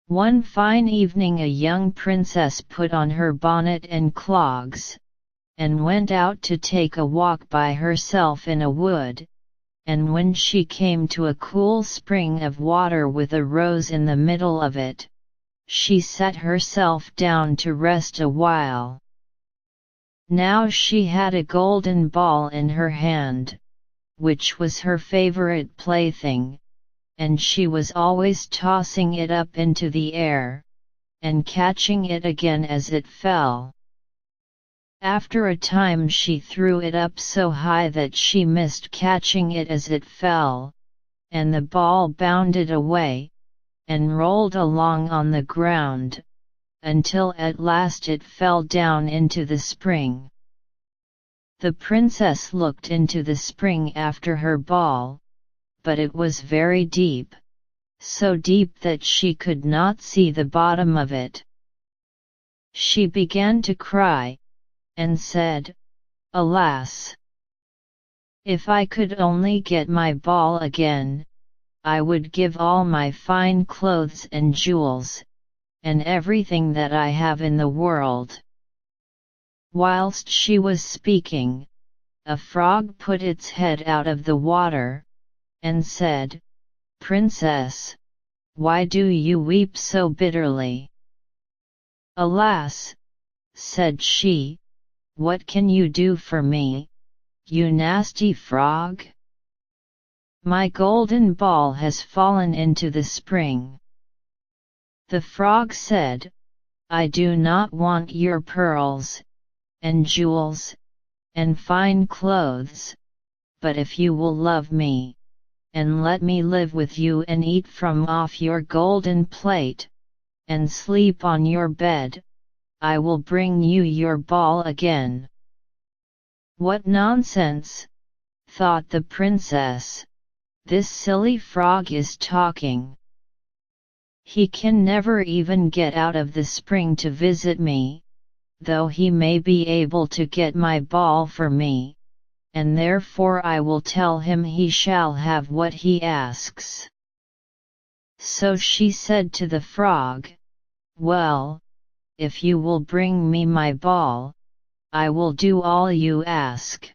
One fine evening a young princess put on her bonnet and clogs, and went out to take a walk by herself in a wood, and when she came to a cool spring of water with a rose in the middle of it, she sat herself down to rest a while. Now she had a golden ball in her hand, which was her favorite plaything, and she was always tossing it up into the air, and catching it again as it fell. After a time she threw it up so high that she missed catching it as it fell, and the ball bounded away, and rolled along on the ground, until at last it fell down into the spring. The princess looked into the spring after her ball, but it was very deep, so deep that she could not see the bottom of it. She began to cry, and said, "Alas! If I could only get my ball again, I would give all my fine clothes and jewels, and everything that I have in the world." Whilst she was speaking, a frog put its head out of the water, and said, "Princess, why do you weep so bitterly?" "Alas," said she, "what can you do for me, you nasty frog? My golden ball has fallen into the spring." The frog said, "I do not want your pearls, and jewels, and fine clothes, but if you will love me, and let me live with you and eat from off your golden plate, and sleep on your bed, I will bring you your ball again." "What nonsense!" thought the princess, "this silly frog is talking. He can never even get out of the spring to visit me, though he may be able to get my ball for me, and therefore I will tell him he shall have what he asks." So she said to the frog, "Well, if you will bring me my ball, I will do all you ask."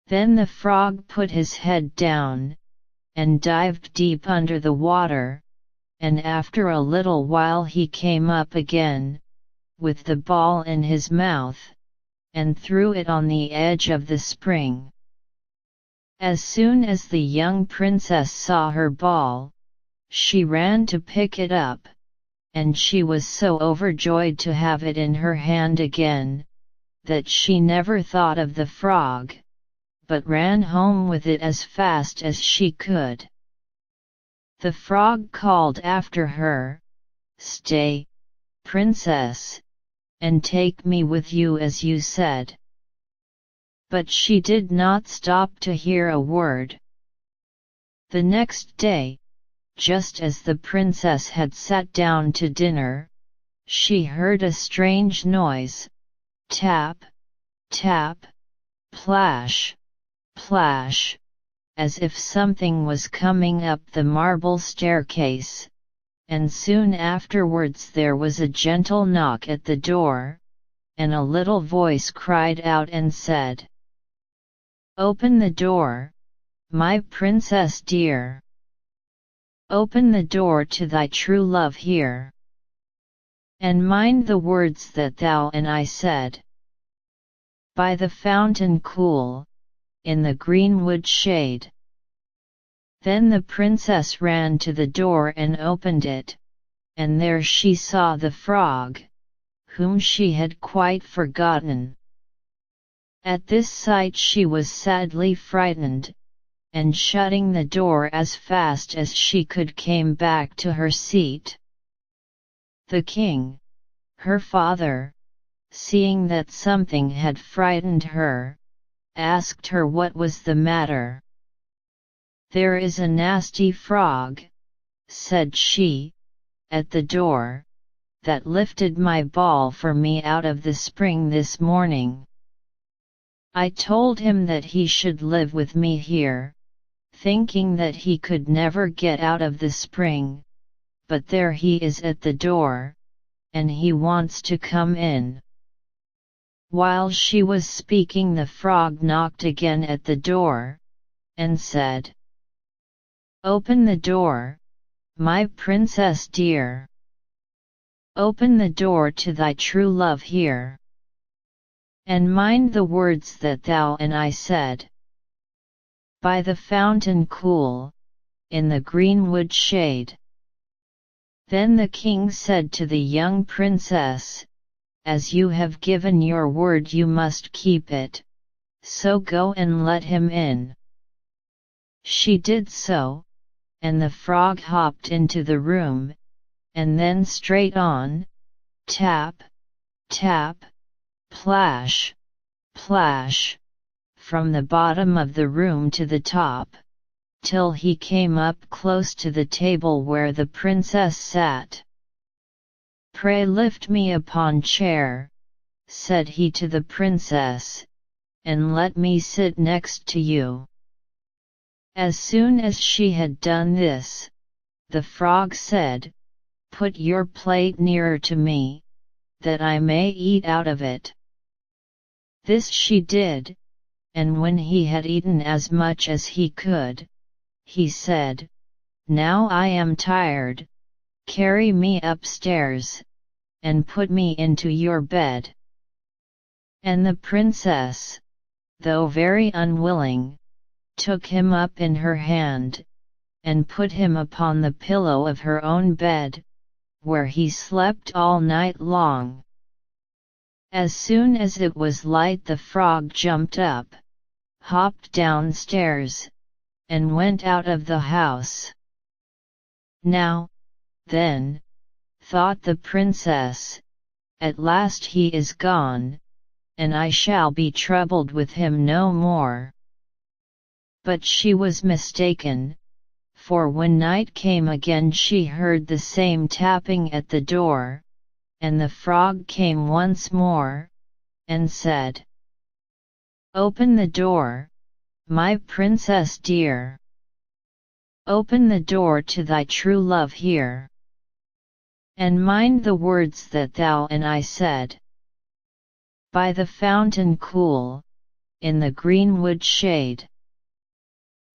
Then the frog put his head down, and dived deep under the water, and after a little while he came up again, with the ball in his mouth, and threw it on the edge of the spring. As soon as the young princess saw her ball, she ran to pick it up, and she was so overjoyed to have it in her hand again, that she never thought of the frog, but ran home with it as fast as she could. The frog called after her, "Stay, princess, and take me with you as you said." But she did not stop to hear a word. The next day, just as the princess had sat down to dinner, she heard a strange noise, tap, tap, plash, plash, as if something was coming up the marble staircase, and soon afterwards there was a gentle knock at the door, and a little voice cried out and said, "Open the door, my princess dear. Open the door to thy true love here. And mind the words that thou and I said. By the fountain cool, in the greenwood shade." Then the princess ran to the door and opened it, and there she saw the frog, whom she had quite forgotten. At this sight she was sadly frightened, and shutting the door as fast as she could came back to her seat. The king, her father, seeing that something had frightened her, asked her what was the matter. "There is a nasty frog," said she, "at the door, that lifted my ball for me out of the spring this morning. I told him that he should live with me here, thinking that he could never get out of the spring, but there he is at the door, and he wants to come in." While she was speaking, the frog knocked again at the door, and said, "Open the door, my princess dear. Open the door to thy true love here. And mind the words that thou and I said. By the fountain cool, in the greenwood shade." Then the king said to the young princess, "As you have given your word, you must keep it, so go and let him in." She did so, and the frog hopped into the room, and then straight on, tap, tap, plash, plash, from the bottom of the room to the top, till he came up close to the table where the princess sat. "Pray lift me upon chair," said he to the princess, "and let me sit next to you." As soon as she had done this, the frog said, "Put your plate nearer to me, that I may eat out of it." This she did, and when he had eaten as much as he could, he said, "Now I am tired, carry me upstairs, and put me into your bed." And the princess, though very unwilling, took him up in her hand, and put him upon the pillow of her own bed, where he slept all night long. As soon as it was light, the frog jumped up, hopped downstairs, and went out of the house. "Now, then," thought the princess, "at last he is gone, and I shall be troubled with him no more." But she was mistaken, for when night came again she heard the same tapping at the door, and the frog came once more, and said, "Open the door, my princess dear. Open the door to thy true love here. And mind the words that thou and I said. By the fountain cool, in the greenwood shade."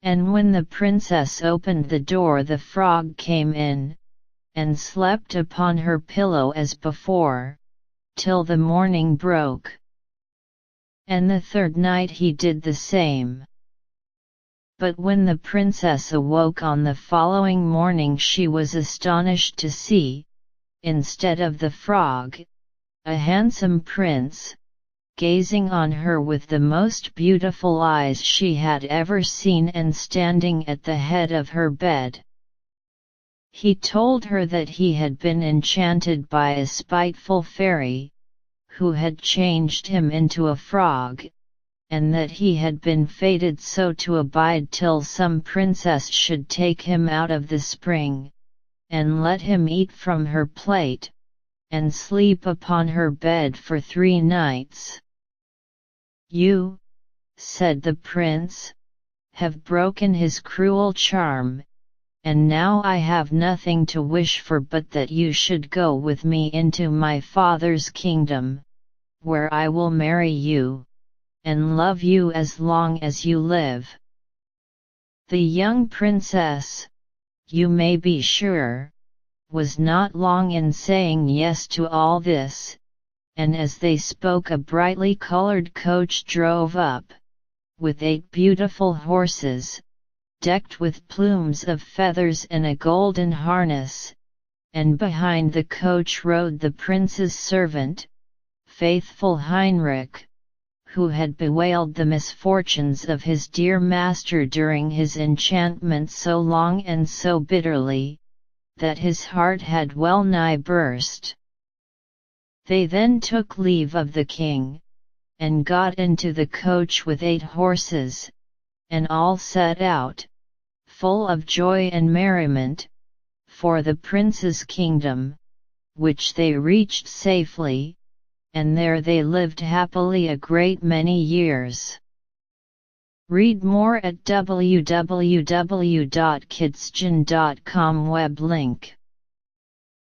And when the princess opened the door, the frog came in, and slept upon her pillow as before, till the morning broke. And the third night he did the same. But when the princess awoke on the following morning, she was astonished to see, instead of the frog, a handsome prince, gazing on her with the most beautiful eyes she had ever seen, and standing at the head of her bed. He told her that he had been enchanted by a spiteful fairy, who had changed him into a frog, and that he had been fated so to abide till some princess should take him out of the spring, and let him eat from her plate, and sleep upon her bed for 3 nights. "You," said the prince, "have broken his cruel charm, and now I have nothing to wish for but that you should go with me into my father's kingdom, where I will marry you, and love you as long as you live." The young princess, you may be sure, was not long in saying yes to all this, and as they spoke a brightly colored coach drove up, with 8 beautiful horses, decked with plumes of feathers and a golden harness, and behind the coach rode the prince's servant, faithful Heinrich, who had bewailed the misfortunes of his dear master during his enchantment so long and so bitterly, that his heart had well nigh burst. They then took leave of the king, and got into the coach with 8 horses, and all set out, full of joy and merriment, for the prince's kingdom, which they reached safely, and there they lived happily a great many years. Read more at www.kidsgen.com web link.